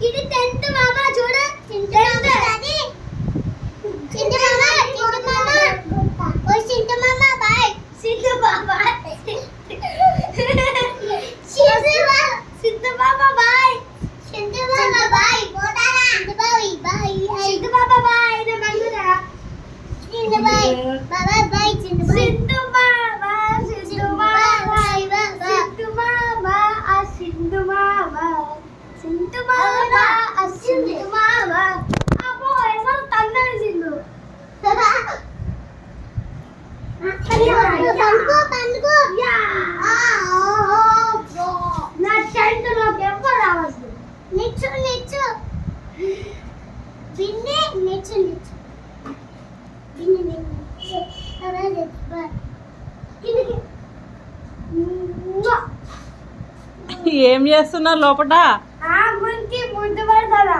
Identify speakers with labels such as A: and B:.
A: ఇది 10th మామ చూడ 10th అది చింత మామ ఓ చింత మామ బాయ్ చింత బాబా చింత బాబా బాయ్ చింత బాబా బాయ్ పోతారా చింత బాయ్ బాయ్ చింత బాబా బాయ్ నా బంగురా చింత బాయ్ బాబా బాయ్ చింత బాయ్ చింత బాబా చింత బాబా చింత బాబా ఆ చింత బాబా చింత బాబా ఆ చింత బాబా అబ్బో ఏమో తన్నది చిందు పండుకో యా ఓహో నా టెంట్ లోకి ఎవ్వరు రావద్దు నిచ్చు బిన్నే నిచ్చు బిన్నే అలాగే కిందకి
B: ఏం చేస్తున్నారు లోపట?
A: ఆ గుంకి ముద్దు పడతారా